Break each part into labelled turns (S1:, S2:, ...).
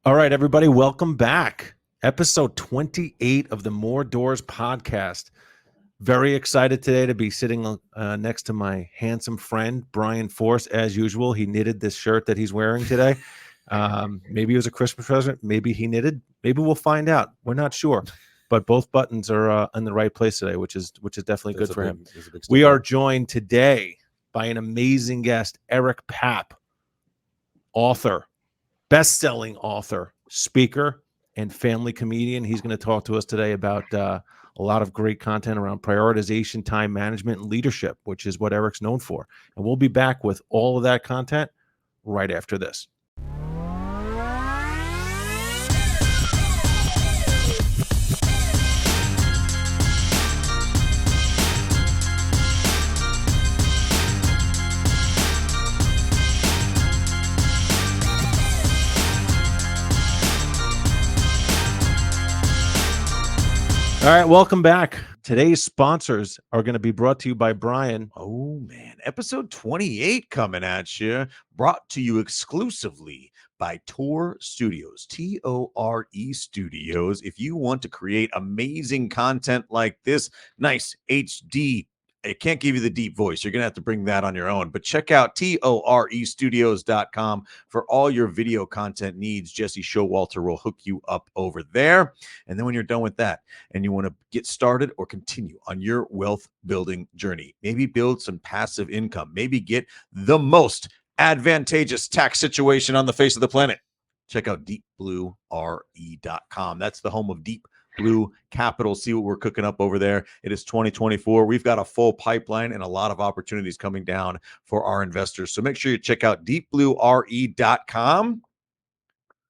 S1: All right, everybody, welcome back. Episode 28 of the More Doors podcast. Very excited today to be sitting next to my handsome friend, Brian Force. As usual, he knitted this shirt that he's wearing today. Maybe it was a Christmas present. Maybe he knitted. Maybe we'll find out. We're not sure. But both buttons are in the right place today, which is definitely good for him. We are joined today by an amazing guest, Eric Papp, author, best-selling author, speaker, and family comedian. He's going to talk to us today about a lot of great content around prioritization, time management, and leadership, which is what Eric's known for. And we'll be back with all of that content right after this. All right, welcome back. Today's sponsors are going to be brought to you by Brian.
S2: Oh, man. Episode 28 coming at you. Brought to you exclusively by Tore Studios, Tore Studios. If you want to create amazing content like this, nice HD, I can't give you the deep voice. You're going to have to bring that on your own. But check out torestudios.com for all your video content needs. Jesse Showalter will hook you up over there. And then when you're done with that and you want to get started or continue on your wealth building journey, maybe build some passive income, maybe get the most advantageous tax situation on the face of the planet, check out deepbluere.com. That's the home of Deep Blue Capital. See what we're cooking up over there. It is 2024. We've got a full pipeline and a lot of opportunities coming down for our investors. So make sure you check out deepbluere.com.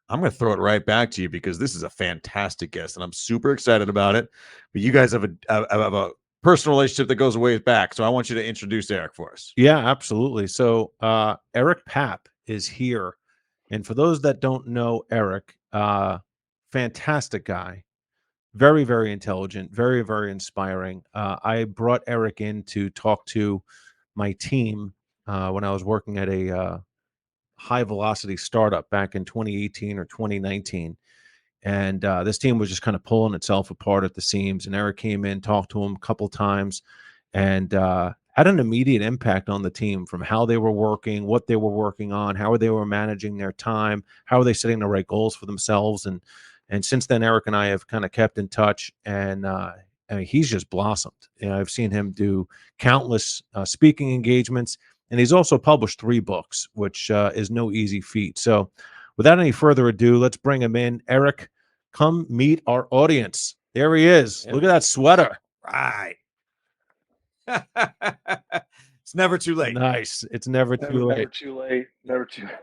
S2: I'm going to throw it right back to you because this is a fantastic guest and I'm super excited about it. But you guys have a personal relationship that goes way back. So I want you to introduce Eric for us.
S1: Yeah, absolutely. So Eric Papp is here. And for those that don't know Eric, fantastic guy. Very, very intelligent, very, very inspiring. I brought Eric in to talk to my team when I was working at a high velocity startup back in 2018 or 2019. And this team was just kind of pulling itself apart at the seams. And Eric came in, talked to him a couple times, and had an immediate impact on the team from how they were working, what they were working on, how they were managing their time, how are they setting the right goals for themselves. And since then, Eric and I have kind of kept in touch, and I mean, he's just blossomed. You know, I've seen him do countless speaking engagements, and he's also published 3 books, which is no easy feat. So without any further ado, let's bring him in. Eric, come meet our audience. There he is. Look at that sweater.
S2: Right. It's never too late.
S1: Nice. It's never too late.
S3: Never too late. Never too late.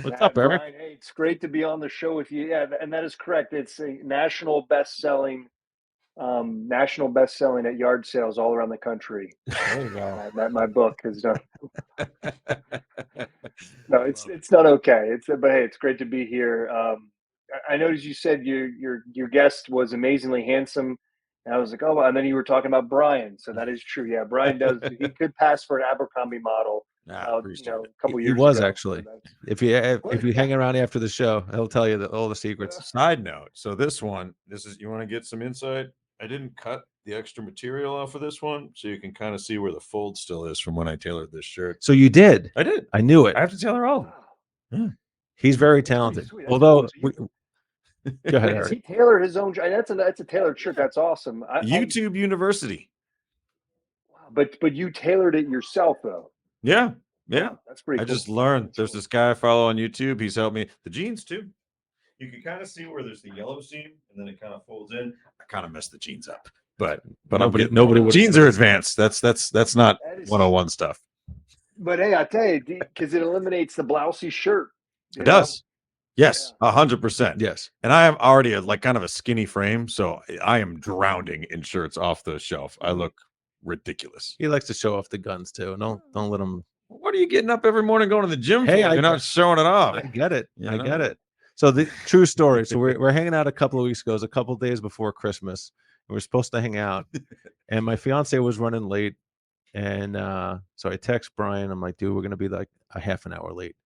S1: What's up, Eric?
S3: Brian, hey, it's great to be on the show with you. Yeah, and that is correct. It's a national best-selling at yard sales all around the country.
S1: There you go.
S3: My book has done. No, it's not okay. But hey, it's great to be here. I noticed you said your guest was amazingly handsome. And I was like, oh, and then you were talking about Brian. So that is true. Yeah, Brian he could pass for an Abercrombie model. A couple years ago.
S1: He was actually. If you hang around after the show, he'll tell you all the secrets.
S2: Side note. So this is you want to get some insight. I didn't cut the extra material off of this one, so you can kind of see where the fold still is from when I tailored this shirt.
S1: So you did.
S2: I did.
S1: I knew it.
S2: I have to tailor all of them.
S1: Yeah. He's very talented. Although, go ahead, Eric.
S3: He tailored his own. That's a tailored shirt. That's awesome.
S2: YouTube University.
S3: Wow, but you tailored it yourself, though.
S2: Yeah.
S3: That's pretty cool.
S2: I just learned. There's this guy I follow on YouTube. He's helped me. The jeans too. You can kind of see where there's the yellow seam, and then it kind of folds in. I kind of messed the jeans up, but
S1: nobody
S2: jeans are advanced. That's not 101 stuff.
S3: But hey, I tell you, because it eliminates the blousy shirt.
S2: It does. Yes, 100%.
S1: Yes.
S2: And I am already kind of a skinny frame, so I am drowning in shirts off the shelf. I look ridiculous.
S1: He likes to show off the guns too. Don't let him.
S2: What are you getting up every morning going to the gym for?
S1: Hey,
S2: You're not showing it off.
S1: I get it. I get it. So the true story. So we're hanging out a couple of weeks ago. It was a couple of days before Christmas. We were supposed to hang out, and my fiance was running late, and so I text Brian. I'm like, dude, we're gonna be like a half an hour late.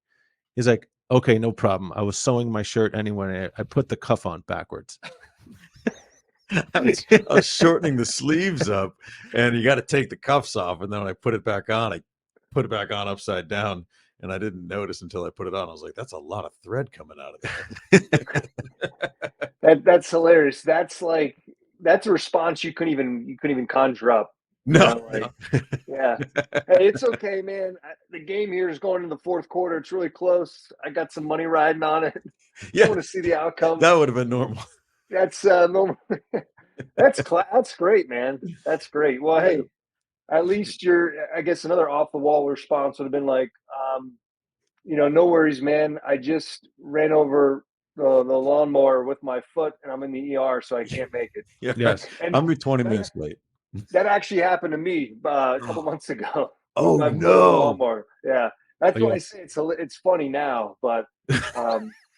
S1: He's like, Okay, no problem. I was sewing my shirt anyway. I put the cuff on backwards.
S2: I was shortening the sleeves up, and you got to take the cuffs off. And then when I put it back on, I put it back on upside down, and I didn't notice until I put it on. I was like, "That's a lot of thread coming out of there."
S3: That's hilarious. That's a response you couldn't even conjure up.
S2: No,
S3: Like, yeah. Hey, it's okay, man. The game here is going in the fourth quarter. It's really close. I got some money riding on it.
S2: yeah,
S3: I want to see the outcome.
S2: that would have been normal.
S3: That's normal. That's great, man. That's great. Well, hey, at least I guess another off the wall response would have been like, no worries, man. I just ran over the lawnmower with my foot, and I'm in the ER, so I can't make it.
S2: Yeah,
S1: Yes.
S3: And
S2: I'm be 20 minutes late.
S3: that actually happened to me a couple months ago.
S2: Oh
S3: My foot on the
S2: no.
S3: lawnmower. Yeah, that's
S1: Are
S3: why
S1: you-
S3: I say it's funny now, but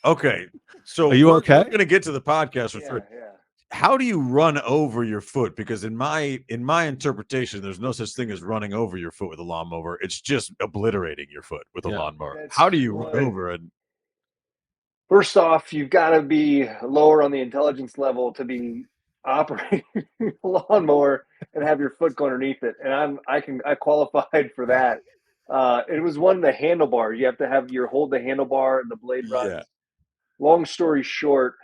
S2: Okay, so
S1: Are you okay?
S2: We're going to get to the podcast for
S3: yeah,
S2: three.
S3: yeah.
S2: How do you run over your foot? Because in my interpretation, there's no such thing as running over your foot with a lawnmower. It's just obliterating your foot with a
S1: Yeah.
S2: lawnmower. How do you run
S3: Well,
S2: over it?
S3: First off, you've got to be lower on the intelligence level to be operating a lawnmower and have your foot go underneath it. And I qualified for that. It was one the handlebar. You have to have hold the handlebar and the blade runs.
S2: Yeah.
S3: Long story short,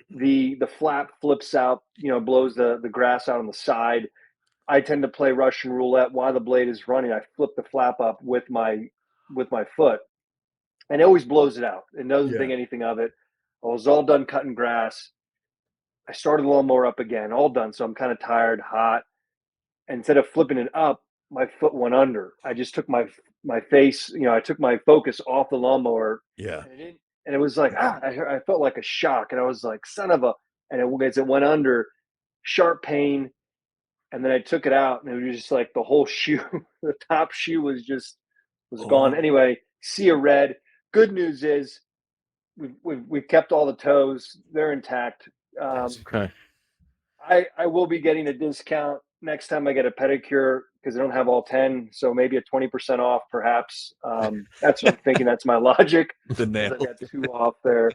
S3: the flap flips out, blows the grass out on the side. I tend to play Russian roulette while the blade is running. I flip the flap up with my foot, and it always blows it out. It doesn't think anything of it. I was all done cutting grass. I started the lawnmower up again, all done. So I'm kind of tired, hot. And instead of flipping it up, my foot went under. I just took my face, I took my focus off the lawnmower.
S2: Yeah.
S3: And it was like, I felt like a shock. And I was like, son of a, and as it went under, sharp pain. And then I took it out, and it was just like the whole shoe, the top shoe was gone. Anyway, see a red. Good news is we've kept all the toes; they're intact.
S1: Okay.
S3: I will be getting a discount next time I get a pedicure because I don't have all 10, so maybe a 20% off, perhaps. That's what I'm thinking. That's my logic.
S2: The nail.
S3: I got 2 off there,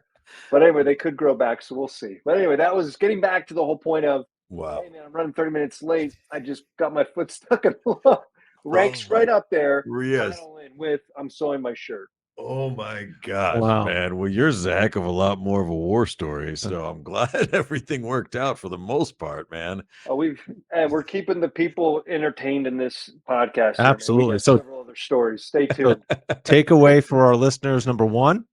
S3: but anyway, they could grow back, so we'll see. But anyway, that was getting back to the whole point of.
S2: Wow.
S3: Hey man, I'm running 30 minutes late. I just got my foot stuck in the ranks right up there.
S2: Yes.
S3: With I'm sewing my shirt.
S2: Oh my gosh,
S1: Wow.
S2: man. Well, yours is a heck of a lot more of a war story. So I'm glad everything worked out for the most part, man.
S3: Oh, we're keeping the people entertained in this podcast.
S1: Absolutely.
S3: We got
S1: So-
S3: several other stories. Stay tuned.
S1: Takeaway for our listeners: number one,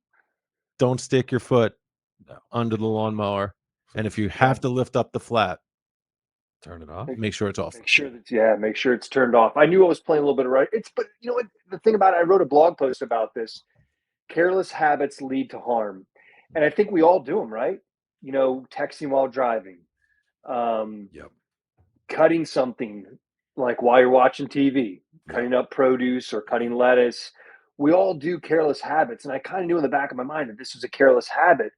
S1: don't stick your foot under the lawnmower, and if you have to lift up the flat,
S2: Turn it off.
S1: make sure it's off.
S3: Make sure it's turned off. I knew I was playing a little bit of right. But you know what? The thing about it, I wrote a blog post about this. Careless habits lead to harm, and I think we all do them, right? Texting while driving, cutting something like while you're watching TV, cutting up produce or cutting lettuce. We all do careless habits, and I kind of knew in the back of my mind that this was a careless habit.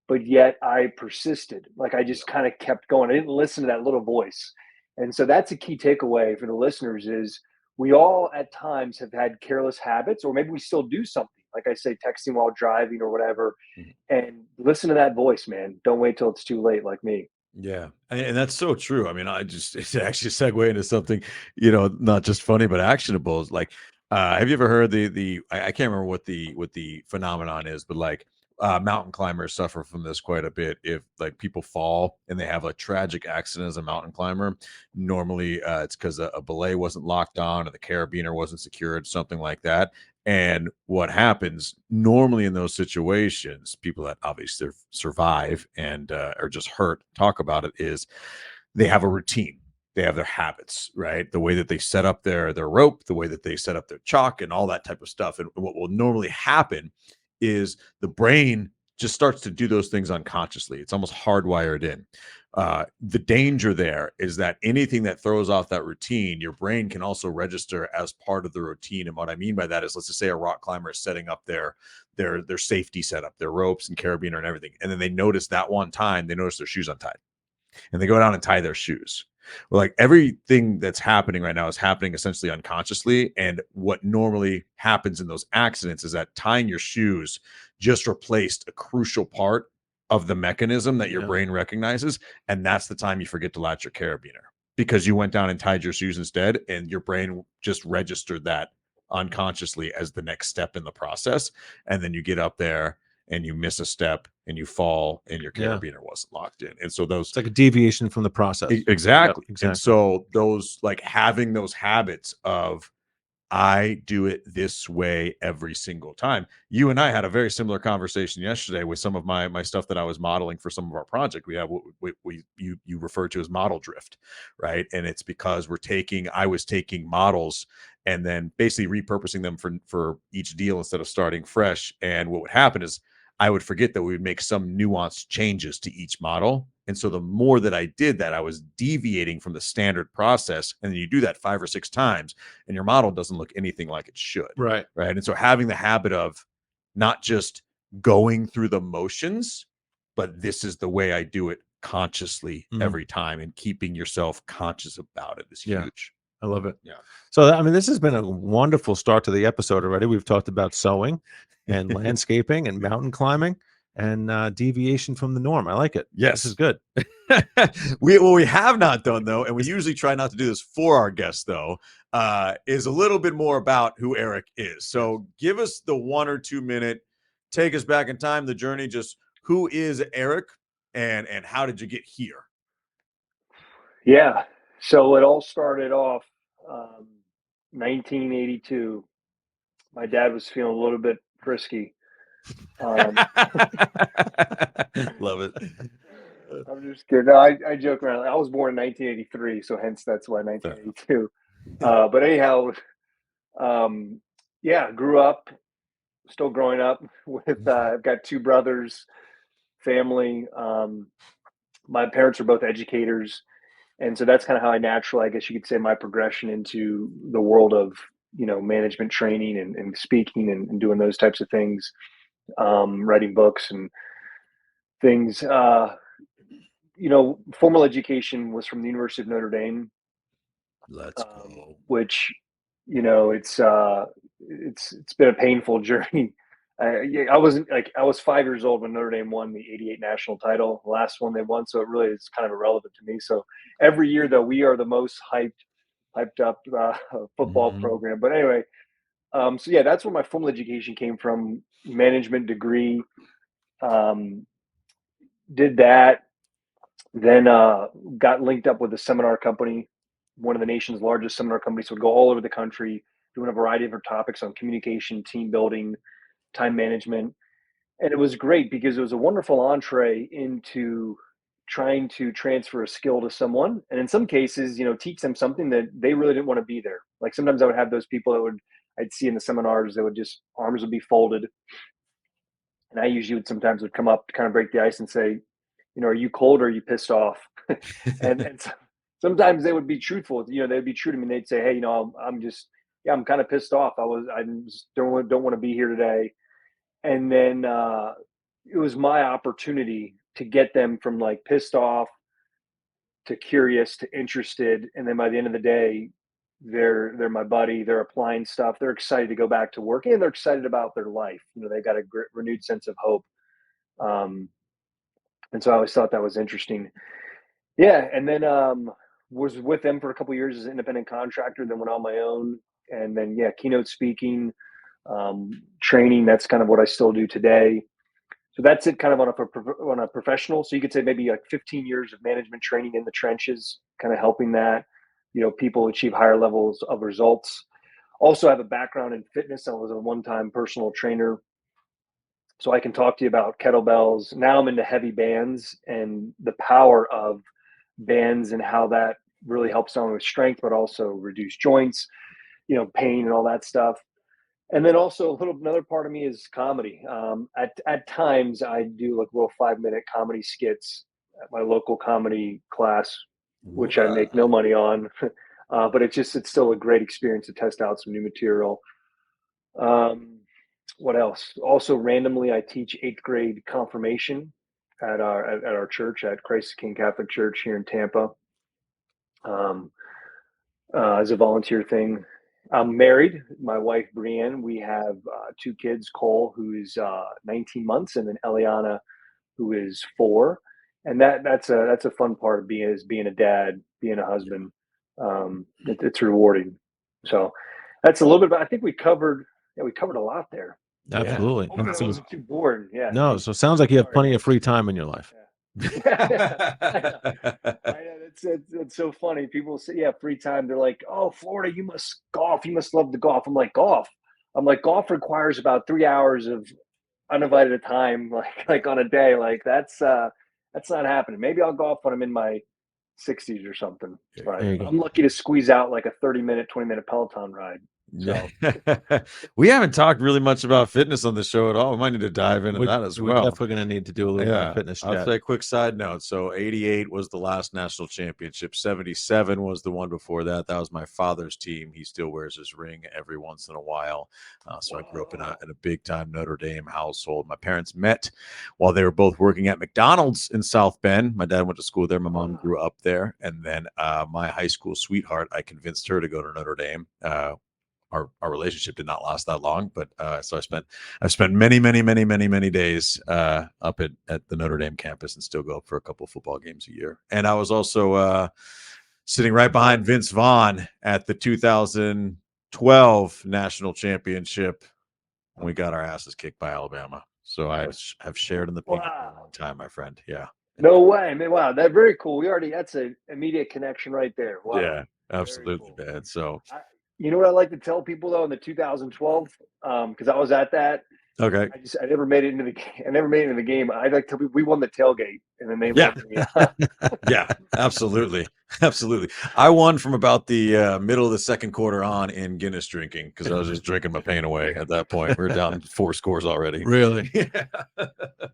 S3: But yet I persisted. Like I just kind of kept going. I didn't listen to that little voice. And so that's a key takeaway for the listeners is we all at times have had careless habits, or maybe we still do something. Like I say, texting while driving or whatever. And listen to that voice, man. Don't wait till it's too late like me.
S2: Yeah. And that's so true. I mean, it's actually segue into something, not just funny, but actionable. Is like, have you ever heard I can't remember what the phenomenon is, but like, mountain climbers suffer from this quite a bit. If like people fall and they have a tragic accident as a mountain climber, normally it's because a belay wasn't locked on or the carabiner wasn't secured, something like that. And what happens normally in those situations, people that obviously survive and are just hurt, talk about it, is they have a routine. They have their habits, right? The way that they set up their rope, the way that they set up their chalk and all that type of stuff. And what will normally happen is the brain just starts to do those things unconsciously. It's almost hardwired in. The danger there is that anything that throws off that routine, your brain can also register as part of the routine. And what I mean by that is, let's just say a rock climber is setting up their safety setup, their ropes and carabiner and everything. And then they notice that one time, they notice their shoes untied. And they go down and tie their shoes. Like everything that's happening right now is happening essentially unconsciously. And what normally happens in those accidents is that tying your shoes just replaced a crucial part of the mechanism that your
S1: Yeah.
S2: brain recognizes. And that's the time you forget to latch your carabiner because you went down and tied your shoes instead. And your brain just registered that unconsciously as the next step in the process. And then you get up there and you miss a step and you fall and your
S1: Yeah.
S2: carabiner wasn't locked in. And so those
S1: It's like a deviation from the process.
S2: exactly.
S1: Yep,
S2: And
S1: exactly.
S2: so those like having those habits of I do it this way every single time. You and I had a very similar conversation yesterday with some of my stuff that I was modeling for some of our project. We have what you refer to as model drift, right? And it's because I was taking models and then basically repurposing them for each deal instead of starting fresh. And what would happen is I would forget that we would make some nuanced changes to each model. And so the more that I did that, I was deviating from the standard process. And then you do that 5 or 6 times and your model doesn't look anything like it should.
S1: Right.
S2: Right. And so having the habit of not just going through the motions, but this is the way I do it consciously every time, and keeping yourself conscious about it is huge.
S1: I love it.
S2: Yeah.
S1: So, I mean, this has been a wonderful start to the episode already. We've talked about sewing and landscaping and mountain climbing and deviation from the norm. I like it.
S2: Yes.
S1: This is good.
S2: What we have not done though, and we usually try not to do this for our guests though, is a little bit more about who Eric is. So give us the 1 or 2 minute, take us back in time, the journey, just who is Eric and how did you get here?
S3: Yeah. So it all started off 1982. My dad was feeling a little bit frisky.
S2: Love it.
S3: I'm just kidding. No, I joke around. I was born in 1983, so hence that's why 1982. But anyhow, yeah, grew up, still growing up with. I've got 2 brothers, family. My parents are both educators, and so that's kind of how I naturally, I guess you could say, my progression into the world of management training and speaking and doing those types of things, writing books and things. Formal education was from the University of Notre Dame,
S2: Let's go.
S3: which it's been a painful journey. Yeah, I was 5 years old when Notre Dame won the '88 national title, the last one they won. So it really is kind of irrelevant to me. So every year, though, we are the most hyped up football program. But anyway, so yeah, that's where my formal education came from. Management degree, um, did that, then got linked up with a seminar company, one of the nation's largest seminar companies. So would go all over the country, doing a variety of different topics on communication, team building, time management. And it was great because it was a wonderful entree into trying to transfer a skill to someone. And in some cases, teach them something that they really didn't want to be there. Like sometimes I would have those people I'd see in the seminars that would just, arms would be folded. And I usually would come up to kind of break the ice and say, are you cold or are you pissed off? and sometimes they would be truthful. They'd be true to me. They'd say, hey, I'm just, yeah, I'm kind of pissed off. I just don't want to be here today. And then it was my opportunity to get them from like pissed off to curious to interested. And then by the end of the day, they're my buddy. They're applying stuff. They're excited to go back to work, and they're excited about their life. They've got a renewed sense of hope. And so I always thought that was interesting. Yeah, and then was with them for a couple of years as an independent contractor. Then went on my own, and then yeah, keynote speaking, training. That's kind of what I still do today. So that's it, kind of on a professional. So you could say maybe like 15 years of management training in the trenches, kind of helping that people achieve higher levels of results. Also have a background in fitness. I was a one-time personal trainer, so I can talk to you about kettlebells. Now I'm into heavy bands and the power of bands and how that really helps someone with strength, but also reduce joints, pain and all that stuff. And then also another part of me is comedy. At times I do like little 5-minute comedy skits at my local comedy class, which I make no money on. But it's still a great experience to test out some new material. What else? Also, randomly, I teach 8th grade confirmation at our church, at Christ the King Catholic Church here in Tampa. um, as a volunteer thing. I'm married. My wife Brienne. We have 2 kids. Cole, who's 19 months, and then Eliana, who is 4. And that's a fun part of being a dad, being a husband. It's rewarding. So that's a little bit about. I think we covered a lot there.
S2: Yeah.
S1: Absolutely.
S3: Hopefully, I
S1: So,
S3: wasn't too bored. Yeah.
S1: no,
S3: Hey,
S1: so it sounds like you have
S3: sorry,
S1: plenty
S3: man.
S1: of free time in your life.
S3: Yeah. I know. I know. It's so funny. People say, yeah, free time. They're like, oh, Florida, you must golf. You must love the golf. I'm like, golf. I'm like, golf requires about 3 hours of uninvited time, like on a day. Like that's not happening. Maybe I'll golf when I'm in my 60s or something. But
S1: There you go.
S3: I'm lucky to squeeze out like a 30-minute, 20-minute Peloton ride.
S2: Yeah.
S3: So
S2: We haven't talked really much about fitness on the show at all. We might need to dive into that as
S1: We're
S2: well.
S1: definitely going to need to do a little bit of fitness
S2: I'll
S1: chat.
S2: say a quick side note. So 88 was the last national championship. 77 was the one before that. That was my father's team. He still wears his ring every once in a while. So I grew up in a big time Notre Dame household. My parents met while they were both working at McDonald's in South Bend. My dad went to school there. My mom grew up there. And then my high school sweetheart, I convinced her to go to Notre Dame. Our relationship did not last that long, but so I've spent many days up at the Notre Dame campus and still go up for a couple football games a year. And I was also sitting right behind Vince Vaughn at the 2012 national championship when we got our asses kicked by Alabama. So I have shared in the pain for a long time, my friend. Yeah.
S3: No way, man! Wow, that's very cool. That's an immediate connection right there. Wow,
S2: Yeah, absolutely,
S3: cool.
S2: man. So
S3: You know what I like to tell people though in the 2012, because I was at that.
S2: okay.
S3: I never made it into the game. I never made it into the game. I like to tell people we won the tailgate, and then they
S2: Yeah.
S3: let me.
S2: Yeah, absolutely. Absolutely. I won from about the middle of the second quarter on in Guinness drinking because I was just drinking my pain away at that point. We are down 4 scores already.
S1: Really?
S2: Yeah.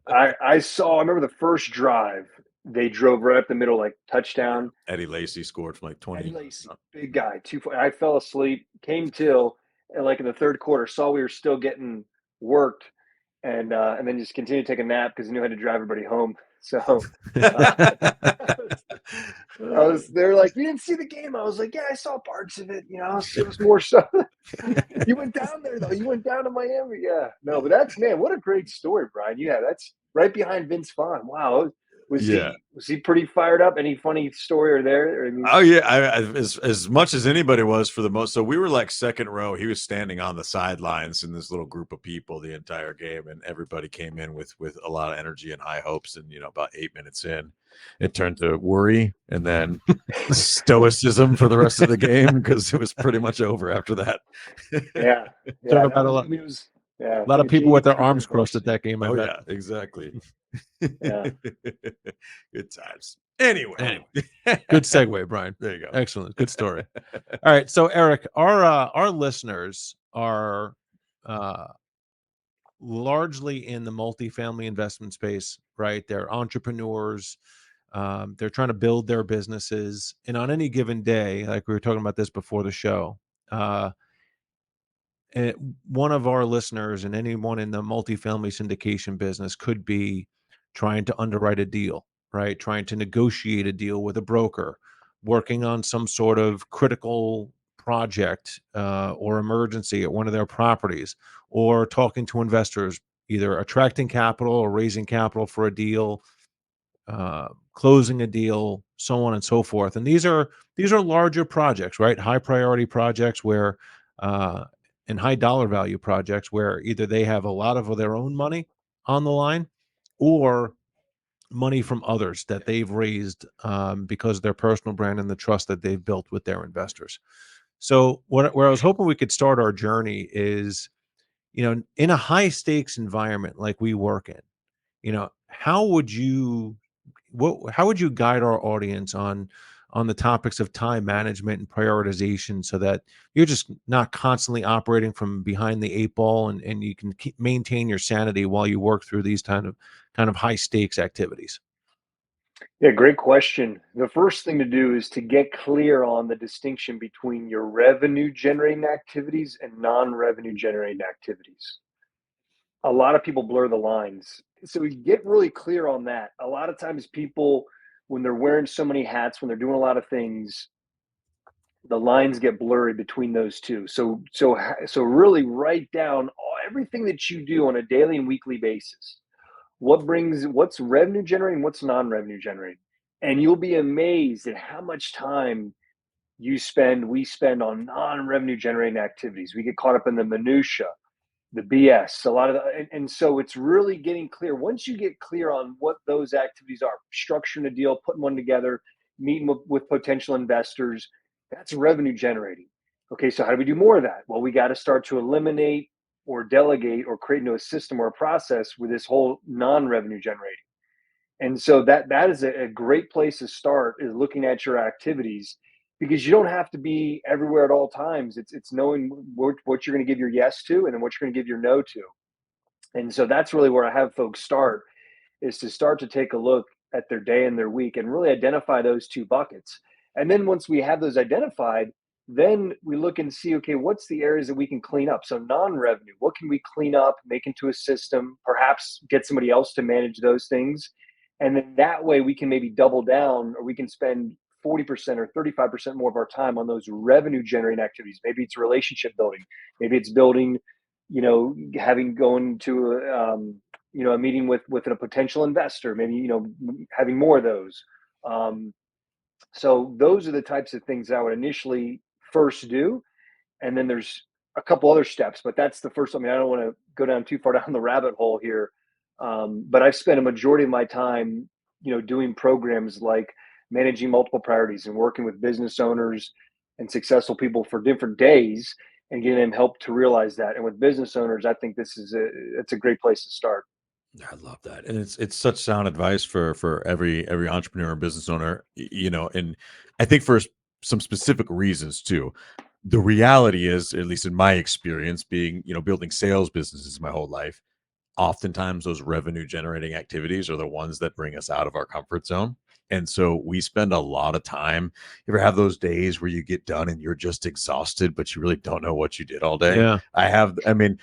S3: I remember the first drive. They drove right up the middle, like touchdown.
S2: Eddie Lacy scored from like 20.
S3: Eddie Lacy, big guy, I fell asleep, came till, and like in the third quarter, saw we were still getting worked, and then just continued to take a nap because I knew I had to drive everybody home. So they're like, you didn't see the game. I was like, yeah, I saw parts of it. It was more so. You went down there though. You went down to Miami. Yeah, no, but man, what a great story, Brian. Yeah, that's right behind Vince Vaughn. Wow, was he pretty fired up? Any funny story or there?
S2: Oh yeah, as much as anybody was for the most. So we were like second row. He was standing on the sidelines in this little group of people the entire game, and everybody came in with a lot of energy and high hopes. And about 8 minutes in, it turned to worry and then stoicism for the rest of the game because it was pretty much over after that.
S3: Yeah,
S1: Talk about a lot. A lot of people with their arms crossed at that game. I bet.
S2: Yeah, exactly.
S3: Yeah.
S2: Good times. Anyway.
S1: Good segue, Brian.
S2: There you go.
S1: Excellent. Good story. All right. So, Eric, our listeners are largely in the multifamily investment space, right? They're entrepreneurs. They're trying to build their businesses. And on any given day, like we were talking about this before the show, one of our listeners and anyone in the multifamily syndication business could be trying to underwrite a deal, right? Trying to negotiate a deal with a broker, working on some sort of critical project or emergency at one of their properties, or talking to investors, either attracting capital or raising capital for a deal, closing a deal, so on and so forth. And these are larger projects, right? High priority projects where and high dollar value projects where either they have a lot of their own money on the line or money from others that they've raised because of their personal brand and the trust that they've built with their investors. So where I was hoping we could start our journey is, in a high stakes environment like we work in, how would you guide our audience on the topics of time management and prioritization so that you're just not constantly operating from behind the 8 ball and you can maintain your sanity while you work through these kind of high stakes activities?
S3: Yeah, great question. The first thing to do is to get clear on the distinction between your revenue generating activities and non-revenue generating activities. A lot of people blur the lines. So we get really clear on that. A lot of times people, when they're wearing so many hats, when they're doing a lot of things, the lines get blurry between those two. So really write down everything that you do on a daily and weekly basis. What's revenue generating, what's non-revenue generating, and you'll be amazed at how much time we spend on non-revenue generating activities. We get caught up in the minutia, the BS, a lot of and so it's really getting clear. Once you get clear on what those activities are, structuring a deal, putting one together, meeting with potential investors, that's revenue generating. Okay, so how do we do more of that? Well, we got to start to eliminate or delegate or create into a system or a process with this whole non-revenue generating. And so that is a great place to start, is looking at your activities, because you don't have to be everywhere at all times. It's knowing what you're going to give your yes to and then what you're going to give your no to. And so that's really where I have folks start, is to start to take a look at their day and their week and really identify those two buckets. And then once we have those identified, then we look and see, okay, what's the areas that we can clean up? So non-revenue, what can we clean up, make into a system, perhaps get somebody else to manage those things. And then that way we can maybe double down, or we can spend 40% or 35% more of our time on those revenue generating activities. Maybe it's relationship building. Maybe it's building, having going to a meeting with a potential investor, maybe, having more of those. So those are the types of things that I would initially first do. And then there's a couple other steps, but that's the first. I mean, I don't want to go down too far down the rabbit hole here. But I've spent a majority of my time, doing programs like managing multiple priorities and working with business owners and successful people for different days and getting them help to realize that. And with business owners, I think it's a great place to start.
S2: I love that, and it's such sound advice for every entrepreneur and business owner, and I think for some specific reasons too. The reality is, at least in my experience, being building sales businesses my whole life, oftentimes those revenue generating activities are the ones that bring us out of our comfort zone. And so we spend a lot of time. You ever have those days where you get done and you're just exhausted, but you really don't know what you did all day?
S1: Yeah.
S2: I mean,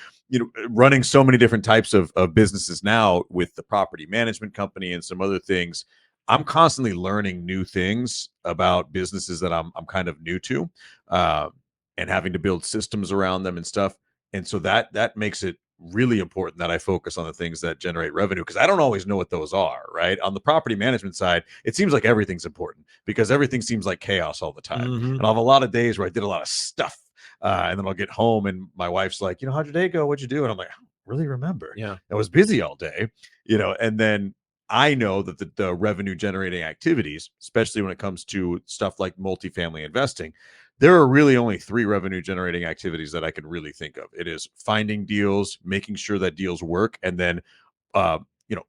S2: running so many different types of businesses now with the property management company and some other things, I'm constantly learning new things about businesses that I'm kind of new to, and having to build systems around them and stuff. And so that makes it really important that I focus on the things that generate revenue, because I don't always know what those are, right? On the property management side, it seems like everything's important because everything seems like chaos all the time.
S1: Mhm.
S2: And I'll have a lot of days where I did a lot of stuff. And then I'll get home and my wife's like, how'd your day go? What'd you do? And I'm like, I don't really remember.
S1: Yeah.
S2: I was busy all day, and then I know that the revenue generating activities, especially when it comes to stuff like multifamily investing, there are really only 3 revenue generating activities that I can really think of. It is finding deals, making sure that deals work, and then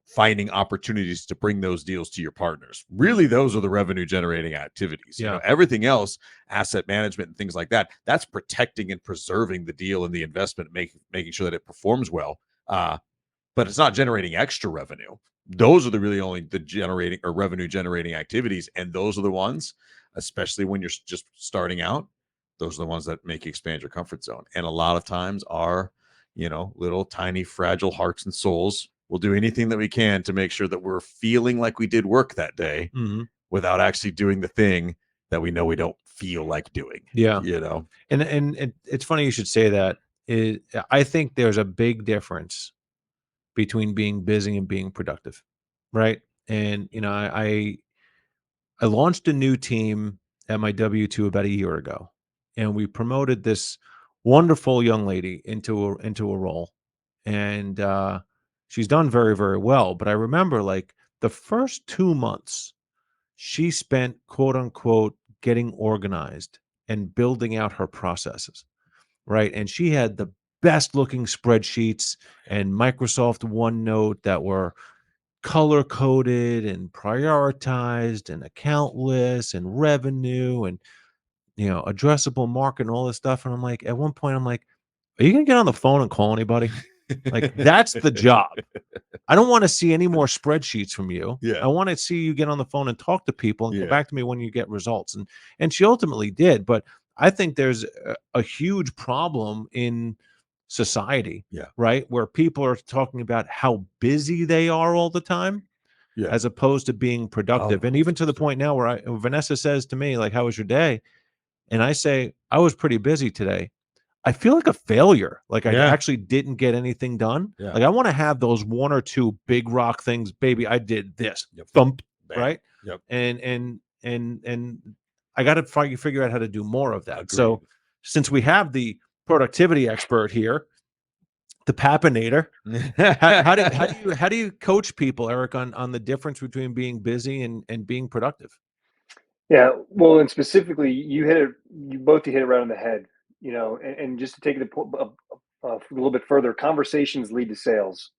S2: finding opportunities to bring those deals to your partners. Really, those are the revenue generating activities.
S1: Yeah.
S2: Everything else, asset management and things like that, that's protecting and preserving the deal and the investment, making sure that it performs well. But it's not generating extra revenue. Those are the really only the generating or revenue generating activities. And those are the ones, especially when you're just starting out, those are the ones that make you expand your comfort zone. And a lot of times our, little tiny fragile hearts and souls will do anything that we can to make sure that we're feeling like we did work that day,
S1: Mhm.
S2: without actually doing the thing that we know we don't feel like doing.
S1: Yeah. And it's funny you should say that. I think there's a big difference between being busy and being productive, right? And I launched a new team at my W-2 about a year ago, and we promoted this wonderful young lady into a role, and she's done very, very well. But I remember, like, the first 2 months, she spent, quote unquote, getting organized and building out her processes, right? And she had the best looking spreadsheets and Microsoft OneNote that were color coded and prioritized, and account lists and revenue and addressable market and all this stuff. And I'm like, at one point, I'm like, are you gonna get on the phone and call anybody? Like, that's the job. I don't want to see any more spreadsheets from you.
S2: Yeah.
S1: I want to see you get on the phone and talk to people and
S2: Yeah.
S1: come back to me when you get results. And she ultimately did. But I think there's a huge problem in society,
S2: Yeah.
S1: right? Where people are talking about how busy they are all the time,
S2: Yeah.
S1: as opposed to being productive.
S2: Oh,
S1: And even to the
S2: 100%.
S1: point now where Vanessa says to me, like, how was your day? and I say, I was pretty busy today, I feel like a failure. Like I
S2: Yeah.
S1: actually didn't get anything done.
S2: Yeah.
S1: Like I want to have those one or two big rock things. Baby, I did this.
S2: Yep.
S1: Thump.
S2: Bam.
S1: Right.
S2: Yep.
S1: And I got to figure out how to do more of that.
S2: Agreed.
S1: So since we have the productivity expert here, the Pappinator, how do you coach people, Eric, on the difference between being busy and being productive?
S3: Yeah, well, and specifically, you both hit it right on the head, and just to take it a little bit further, conversations lead to sales.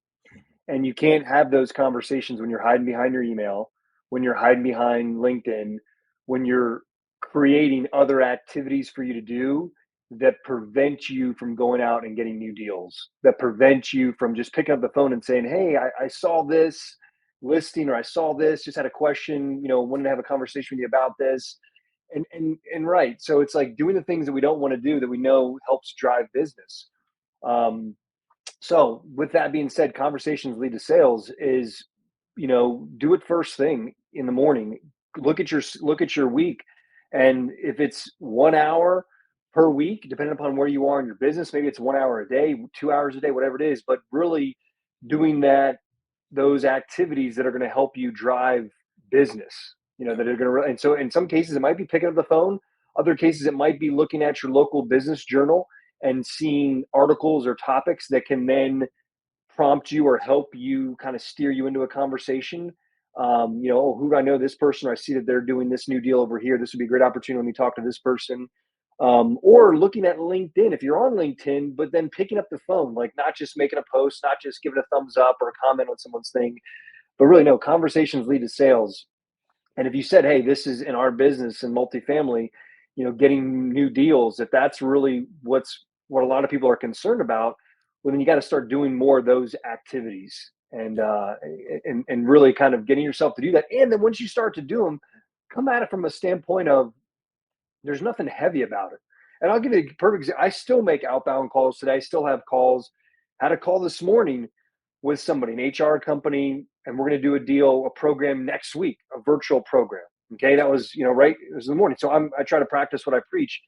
S3: And you can't have those conversations when you're hiding behind your email, when you're hiding behind LinkedIn, when you're creating other activities for you to do that prevent you from going out and getting new deals, that prevent you from just picking up the phone and saying, hey, I saw this listing, or I saw this, just had a question, wanted to have a conversation with you about this. And right. So it's like doing the things that we don't want to do that we know helps drive business. So with that being said, conversations lead to sales is, do it first thing in the morning. Look at your week. And if it's 1 hour per week, depending upon where you are in your business, maybe it's 1 hour a day, 2 hours a day, whatever it is, but really doing those activities that are going to help you drive business, that are going to, and so in some cases it might be picking up the phone. Other cases it might be looking at your local business journal and seeing articles or topics that can then prompt you or help you kind of steer you into a conversation. Who do I know? This person, or I see that they're doing this new deal over here. This would be a great opportunity when we talk to this person. Or looking at LinkedIn, if you're on LinkedIn, but then picking up the phone, like not just making a post, not just giving a thumbs up or a comment on someone's thing, but really, no, conversations lead to sales. And if you said, hey, this is in our business in multifamily, getting new deals, if that's really what a lot of people are concerned about, well, then you got to start doing more of those activities and really kind of getting yourself to do that. And then once you start to do them, come at it from a standpoint of there's nothing heavy about it. And I'll give you a perfect example. I still make outbound calls today. I still have calls. Had a call this morning with somebody, an HR company, and we're going to do a deal, a program next week, a virtual program. Okay, that was right. It was in the morning, so I try to practice what I preach,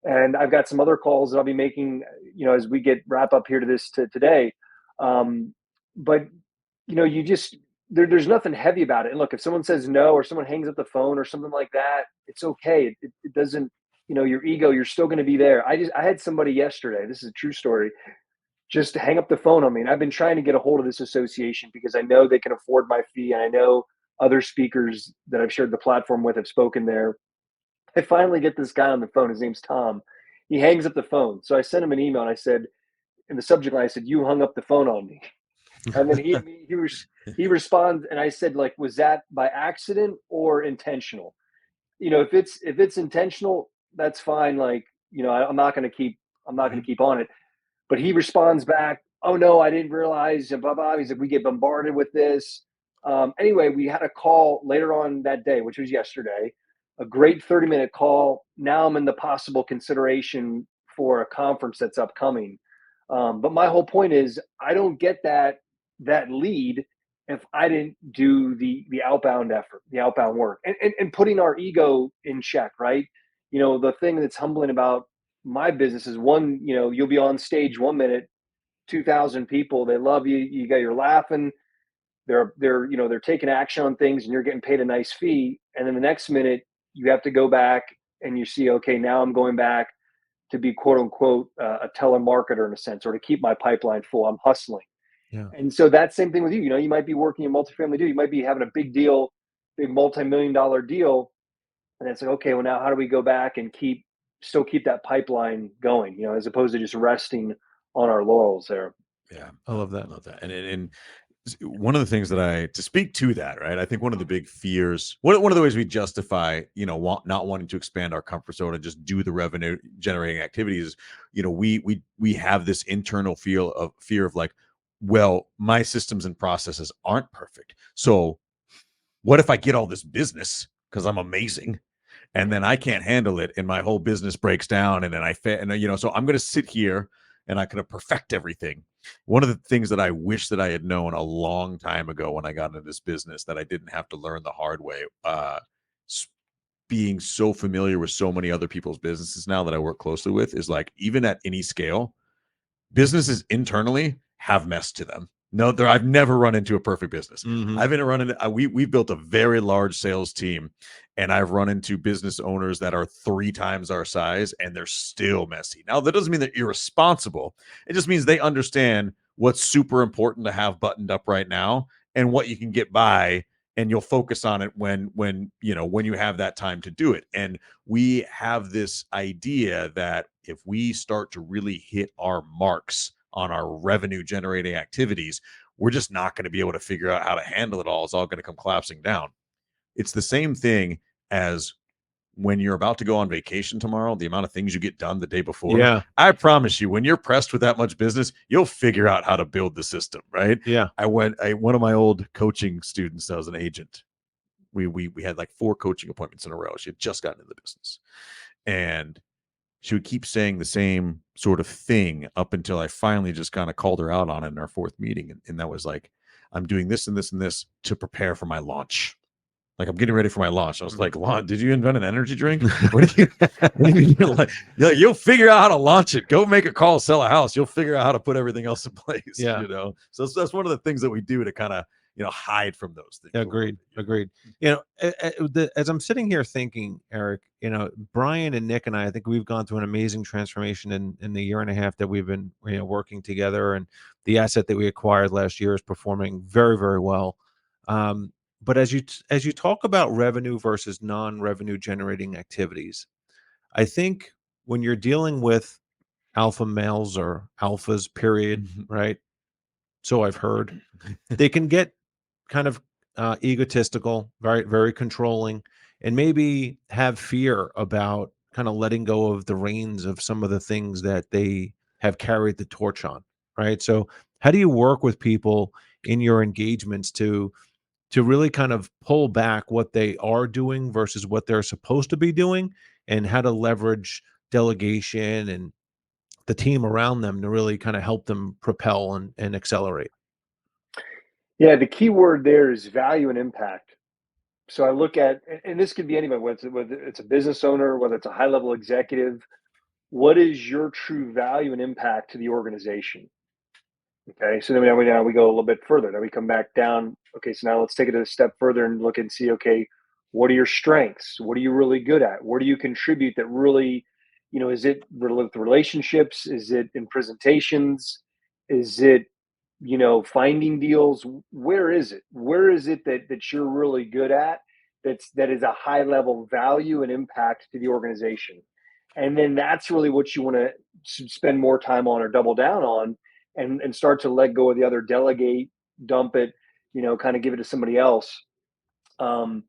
S3: and I've got some other calls that I'll be making, as we get wrap up here to this today. But you just there's nothing heavy about it. And look, if someone says no, or someone hangs up the phone, or something like that, it's okay. It doesn't, your ego. You're still going to be there. I had somebody yesterday. This is a true story, just to hang up the phone on me. And I've been trying to get a hold of this association because I know they can afford my fee. And I know other speakers that I've shared the platform with have spoken there. I finally get this guy on the phone. His name's Tom. He hangs up the phone. So I sent him an email and I said, in the subject line, I said, you hung up the phone on me. And then he responds, and I said, like, was that by accident or intentional? If it's intentional, that's fine. Like, I'm not going to keep on it. But he responds back, "Oh no, I didn't realize." And blah blah. He's like, "We get bombarded with this." Anyway, we had a call later on that day, which was yesterday. A great 30-minute call. Now I'm in the possible consideration for a conference that's upcoming. But my whole point is, I don't get that lead if I didn't do the outbound effort, the outbound work, and putting our ego in check, right? The thing that's humbling about my business is one, you'll be on stage 1 minute, 2,000 people, they love you, you're laughing, they're taking action on things, and you're getting paid a nice fee. And then the next minute you have to go back and you see, okay, now I'm going back to be quote unquote a telemarketer in a sense, or to keep my pipeline full. I'm hustling.
S1: Yeah.
S3: And so that same thing with you. You might be working in multifamily deal. You might be having a big deal, big multi-million-dollar deal. And it's like, okay, well, now how do we go back and still keep that pipeline going, as opposed to just resting on our laurels there.
S2: Yeah.
S1: I love that.
S2: I love that. And one of the things that to speak to that, right? I think one of the big fears, one of the ways we justify, not wanting to expand our comfort zone and just do the revenue generating activities, we have this internal fear of like, well, my systems and processes aren't perfect. So what if I get all this business because I'm amazing, and then I can't handle it and my whole business breaks down, and then so I'm going to sit here and I could perfect everything. One of the things that I wish that I had known a long time ago when I got into this business that I didn't have to learn the hard way, being so familiar with so many other people's businesses now that I work closely with is like, even at any scale, businesses internally have mess to them. No, I've never run into a perfect business.
S1: Mhm.
S2: I've run into we've built a very large sales team, and I've run into business owners that are 3 times our size, and they're still messy. Now, that doesn't mean they're irresponsible. It just means they understand what's super important to have buttoned up right now and what you can get by, and you'll focus on it when you have that time to do it. And we have this idea that if we start to really hit our marks on our revenue generating activities, we're just not going to be able to figure out how to handle it all. It's all going to come collapsing down. It's the same thing as when you're about to go on vacation tomorrow, the amount of things you get done the day before.
S1: Yeah.
S2: I promise you, when you're pressed with that much business, you'll figure out how to build the system, right?
S1: Yeah.
S2: One of my old coaching students that was an agent. We had like 4 coaching appointments in a row. She had just gotten into the business. And she would keep saying the same sort of thing up until I finally just kind of called her out on it in our 4th meeting. And that was like, I'm doing this and this and this to prepare for my launch. Like, I'm getting ready for my launch. I was like, did you invent an energy drink? What do you mean? You'll figure out how to launch it. Go make a call, sell a house. You'll figure out how to put everything else in place.
S1: Yeah.
S2: So that's one of the things that we do to kind of, hide from those things.
S1: Agreed. As I'm sitting here thinking, Eric, Brian and Nick and I think we've gone through an amazing transformation in the year and a half that we've been working together, and the asset that we acquired last year is performing very, very well. But as you talk about revenue versus non-revenue generating activities, I think when you're dealing with alpha males or alphas, period, right? So I've heard, they can get kind of egotistical, very, very controlling, and maybe have fear about kind of letting go of the reins of some of the things that they have carried the torch on, right? So how do you work with people in your engagements to really kind of pull back what they are doing versus what they're supposed to be doing, and how to leverage delegation and the team around them to really kind of help them propel and accelerate?
S3: Yeah, the key word there is value and impact. So I look at, and this could be anybody, whether it's a business owner, whether it's a high level executive, what is your true value and impact to the organization? Okay, so then now we go a little bit further. Now we come back down. Okay, so now let's take it a step further and look and see, okay, what are your strengths? What are you really good at? What do you contribute that really, is it with relationships? Is it in presentations? Is it, finding deals? Where is it? Where is it that you're really good at? That is a high level value and impact to the organization. And then that's really what you want to spend more time on or double down on, and start to let go of the other, delegate, dump it, kind of give it to somebody else. Um,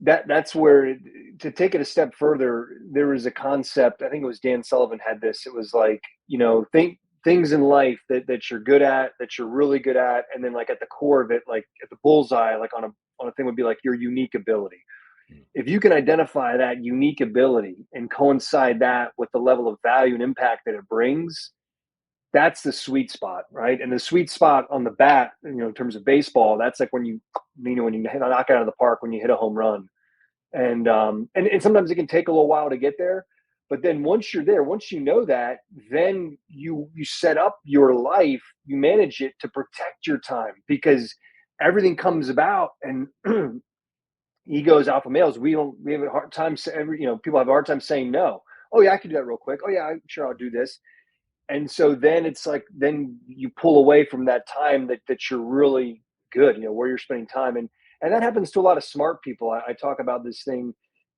S3: that's where, to take it a step further, there was a concept, I think it was Dan Sullivan had this. It was like, think things in life that you're good at, that you're really good at, and then like at the core of it, like at the bullseye, like on a thing would be like your unique ability. If you can identify that unique ability and coincide that with the level of value and impact that it brings, that's the sweet spot, right? And the sweet spot on the bat, in terms of baseball, that's like when you knock it out of the park, when you hit a home run. And sometimes it can take a little while to get there, but then once you're there, once you know that, then you set up your life, you manage it to protect your time, because everything comes about. And egos, alpha males, we have a hard time. People have a hard time saying no. Oh yeah, I can do that real quick. Oh yeah, I'm sure I'll do this. And so then it's like, then you pull away from that time that you're really good, where you're spending time. And that happens to a lot of smart people. I talk about this thing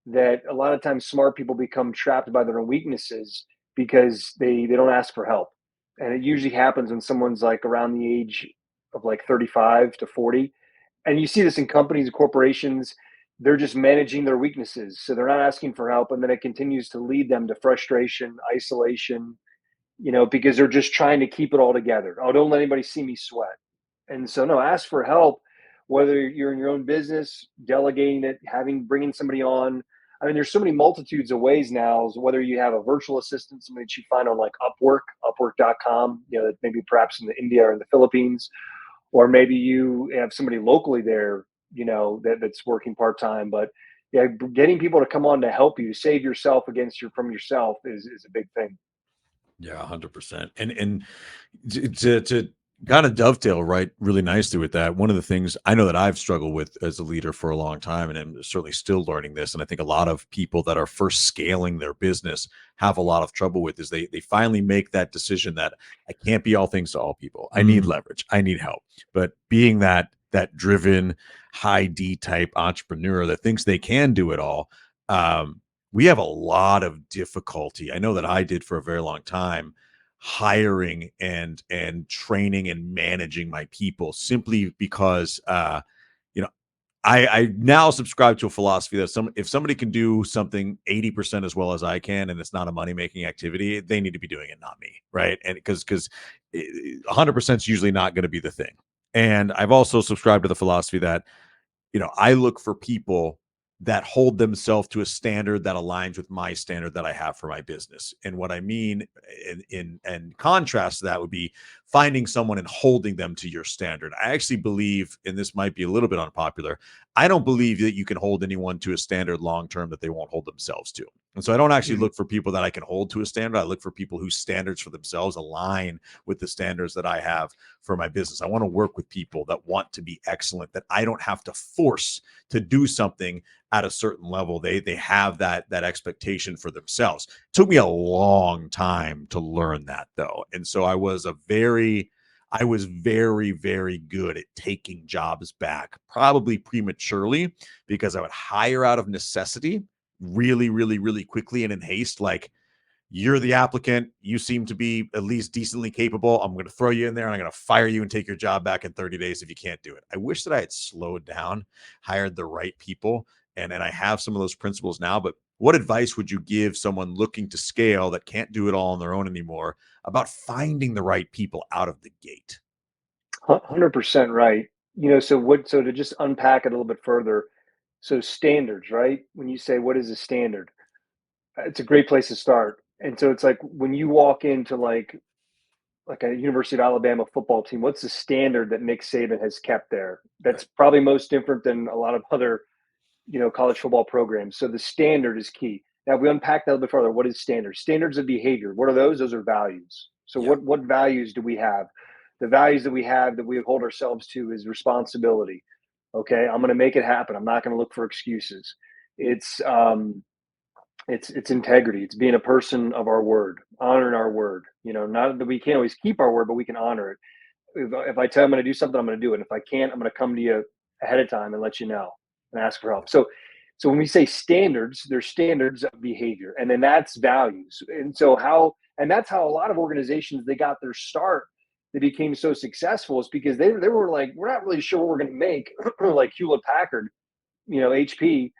S3: that a lot of times smart people become trapped by their own weaknesses because they don't ask for help. And it usually happens when someone's like around the age of like 35 to 40. And you see this in companies and corporations. They're just managing their weaknesses. So they're not asking for help. And then it continues to lead them to frustration, isolation, because they're just trying to keep it all together. Oh, don't let anybody see me sweat. And so, no, ask for help, whether you're in your own business, delegating it, bringing somebody on. I mean, there's so many multitudes of ways now, whether you have a virtual assistant, somebody that you find on like upwork.com, maybe perhaps in India or in the Philippines, or maybe you have somebody locally there, that's working part-time. But yeah, getting people to come on to help you save yourself from yourself is a big thing.
S2: Yeah, 100%. And to kind of dovetail right really nicely with that, one of the things I know that I've struggled with as a leader for a long time, and I'm certainly still learning this, and I think a lot of people that are first scaling their business have a lot of trouble with, is they finally make that decision that I can't be all things to all people. I need leverage. I need help. But being that driven, high D type entrepreneur that thinks they can do it all, um, we have a lot of difficulty. I know that I did for a very long time, hiring and training and managing my people, simply because you know I now subscribe to a philosophy that if somebody can do something 80% as well as I can, and it's not a money making activity, they need to be doing it, not me, right? And because 100% is usually not going to be the thing. And I've also subscribed to the philosophy that, I look for people that hold themselves to a standard that aligns with my standard that I have for my business. And what I mean in contrast to that would be finding someone and holding them to your standard. I actually believe, and this might be a little bit unpopular, I don't believe that you can hold anyone to a standard long term that they won't hold themselves to. And so I don't actually look for people that I can hold to a standard. I look for people whose standards for themselves align with the standards that I have for my business. I want to work with people that want to be excellent, that I don't have to force to do something at a certain level. They have that expectation for themselves. It took me a long time to learn that, though. And so I was very, very good at taking jobs back, probably prematurely, because I would hire out of necessity really, really, really quickly and in haste. Like, you're the applicant, you seem to be at least decently capable, I'm going to throw you in there and I'm going to fire you and take your job back in 30 days if you can't do it. I wish that I had slowed down, hired the right people, and I have some of those principles now. But what advice would you give someone looking to scale that can't do it all on their own anymore about finding the right people out of the gate?
S3: 100% right. So to just unpack it a little bit further, so standards, right? When you say what is a standard, it's a great place to start. And so it's like when you walk into like a University of Alabama football team, what's the standard that Nick Saban has kept there? That's
S2: Right.
S3: probably most different than a lot of other, college football programs. So the standard is key. Now, if we unpack that a little bit further, what is standards? Standards of behavior. What are those? Those are values. So
S2: Yeah.
S3: what values do we have? The values that we have that we hold ourselves to is responsibility. Okay, I'm going to make it happen. I'm not going to look for excuses. It's it's integrity. It's being a person of our word, honoring our word. Not that we can't always keep our word, but we can honor it. If I tell you I'm going to do something, I'm going to do it. If I can't, I'm going to come to you ahead of time and let you know and ask for help. So when we say standards, there's standards of behavior, and then that's values. And that's how a lot of organizations, they got their start. They became so successful is because they were like, we're not really sure what we're going to make, like Hewlett Packard, HP.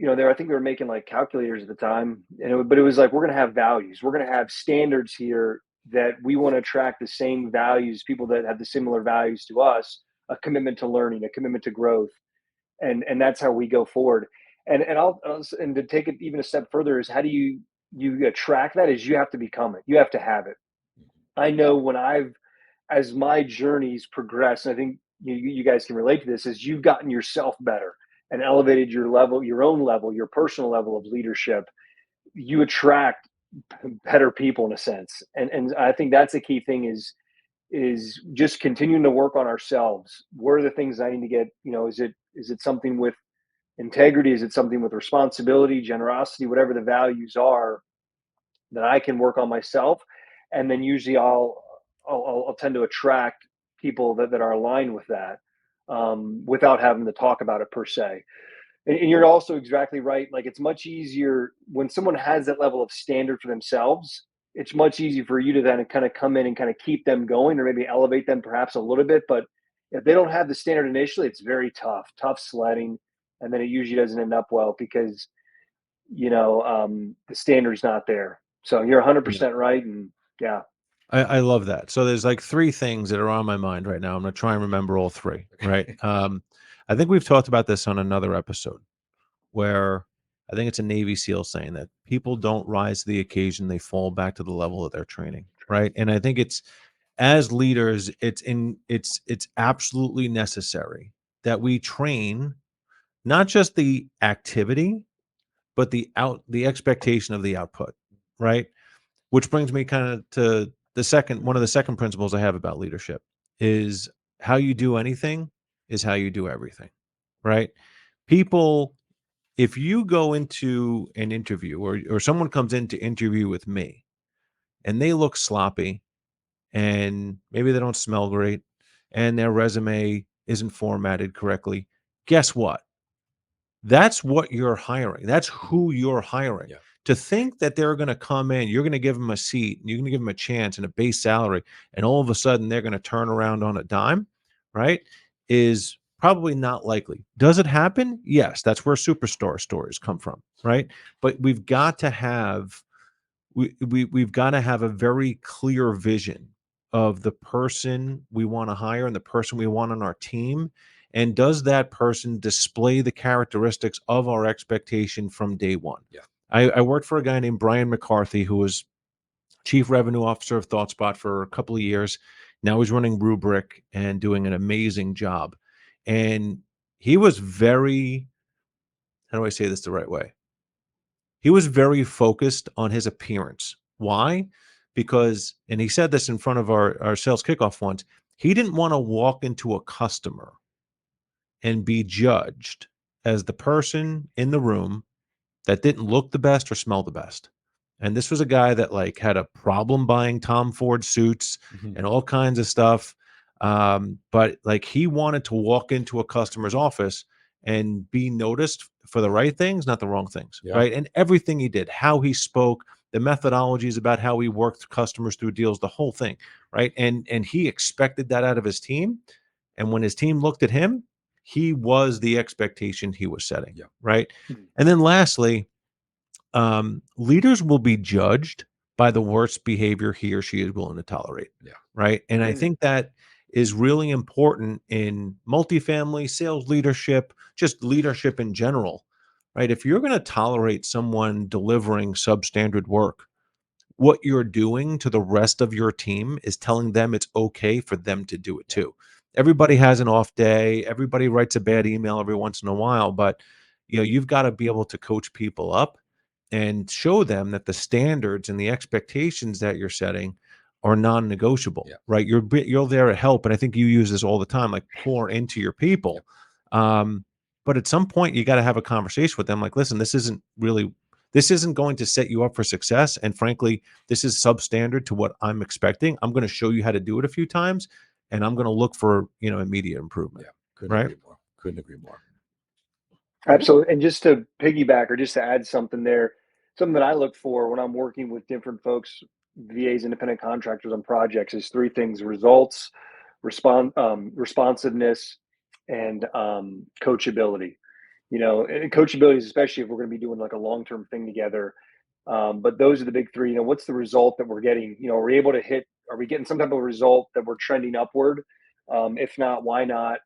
S3: I think we were making like calculators at the time, but it was like, we're going to have values. We're going to have standards here that we want to attract the same values, people that have the similar values to us, a commitment to learning, a commitment to growth. And that's how we go forward. And to take it even a step further is how do you attract that is you have to become it. You have to have it. I know as my journeys progress, and I think you guys can relate to this, is you've gotten yourself better and elevated your own level, your personal level of leadership. You attract better people in a sense, and I think that's a key thing is just continuing to work on ourselves. What are the things I need to get? Is it something with integrity? Is it something with responsibility, generosity, whatever the values are that I can work on myself, and then usually I'll tend to attract people that are aligned with that, without having to talk about it per se. And you're also exactly right. Like, it's much easier when someone has that level of standard for themselves. It's much easier for you to then kind of come in and kind of keep them going, or maybe elevate them perhaps a little bit. But if they don't have the standard initially, it's very tough sledding, and then it usually doesn't end up well because the standard's not there. So you're
S1: Yeah.
S3: 100% right, and yeah.
S1: I love that. So there's like three things that are on my mind right now. I'm going to try and remember all three. Right. I think we've talked about this on another episode where I think it's a Navy SEAL saying that people don't rise to the occasion, they fall back to the level of their training. Right. And I think it's, as leaders, it's absolutely necessary that we train not just the activity, but the expectation of the output, right? Which brings me kind of to one of the second principles I have about leadership is how you do anything is how you do everything, right? People, if you go into an interview or someone comes in to interview with me and they look sloppy and maybe they don't smell great and their resume isn't formatted correctly, guess what? That's what you're hiring. That's who you're hiring.
S2: Yeah.
S1: To think that they're going to come in, you're going to give them a seat, and you're going to give them a chance and a base salary, and all of a sudden they're going to turn around on a dime, right? Is probably not likely. Does it happen? Yes, that's where superstar stories come from, right? But we've got to have we've got to have a very clear vision of the person we want to hire and the person we want on our team. And does that person display the characteristics of our expectation from day one?
S2: Yeah.
S1: I worked for a guy named Brian McCarthy, who was chief revenue officer of ThoughtSpot for a couple of years. Now he's running Rubric and doing an amazing job. And he was very, how do I say this the right way? He was very focused on his appearance. Why? Because, and he said this in front of our sales kickoff once, he didn't want to walk into a customer and be judged as the person in the room that didn't look the best or smell the best. And this was a guy that like had a problem buying Tom Ford suits and all kinds of stuff. But like he wanted to walk into a customer's office and be noticed for the right things, not the wrong things.
S2: Yeah.
S1: Right. And everything he did, how he spoke, the methodologies about how he worked customers through deals, the whole thing. Right. And he expected that out of his team. And when his team looked at him, he was the expectation he was setting.
S2: Yeah.
S1: Right.
S3: Mhm.
S1: And then lastly, leaders will be judged by the worst behavior he or she is willing to tolerate.
S2: Yeah.
S1: Right. And I
S3: Mm.
S1: think that is really important in multifamily sales leadership, just leadership in general. Right. If you're going to tolerate someone delivering substandard work, what you're doing to the rest of your team is telling them it's okay for them to do it too. Everybody has an off day. Everybody writes a bad email every once in a while, but you've got to be able to coach people up and show them that the standards and the expectations that you're setting are non-negotiable.
S2: Yeah.
S1: Right? You're there to help, and I think you use this all the time, like pour into your people. But at some point, you got to have a conversation with them, like, listen, this isn't going to set you up for success, and frankly, this is substandard to what I'm expecting. I'm going to show you how to do it a few times, and I'm going to look for immediate improvement.
S2: Yeah. Couldn't
S1: Right?
S2: agree more. Couldn't agree more.
S3: Absolutely. And just to piggyback or just to add something there, something that I look for when I'm working with different folks, VAs, independent contractors on projects is three things: results, responsiveness, and coachability. And coachability is especially if we're going to be doing like a long-term thing together. But those are the big three. What's the result that we're getting? Are we able to hit, are we getting some type of result that we're trending upward? If not, why not?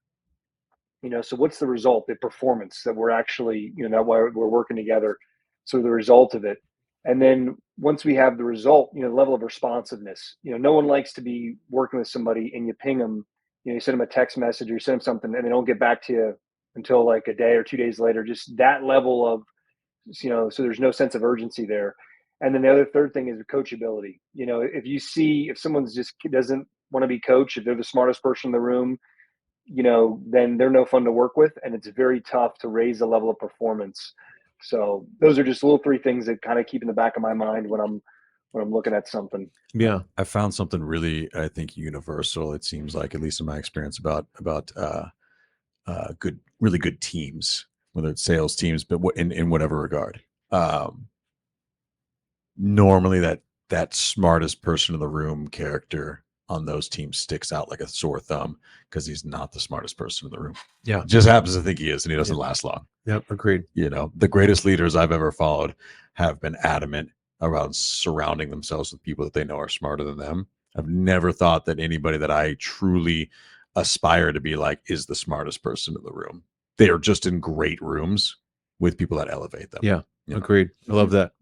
S3: So what's the result, the performance that we're actually, that we're working together. So the result of it. And then once we have the result, the level of responsiveness, no one likes to be working with somebody and you ping them, you send them a text message or you send them something and they don't get back to you until like a day or 2 days later. Just that level of, so there's no sense of urgency there. And then the other third thing is coachability. If someone's just doesn't want to be coached, if they're the smartest person in the room, then they're no fun to work with, and it's very tough to raise the level of performance. So those are just little three things that kind of keep in the back of my mind when I'm looking at something.
S1: Yeah.
S2: I found something really, I think, universal. It seems like, at least in my experience, about really good teams, whether it's sales teams, but in whatever regard. Normally, that smartest person in the room character on those teams sticks out like a sore thumb because he's not the smartest person in the room.
S1: Yeah.
S2: Just happens to think he is, and he doesn't last long.
S1: Yep. Agreed.
S2: The greatest leaders I've ever followed have been adamant around surrounding themselves with people that they know are smarter than them. I've never thought that anybody that I truly aspire to be like is the smartest person in the room. They are just in great rooms with people that elevate them.
S1: Yeah. Agreed. I love that.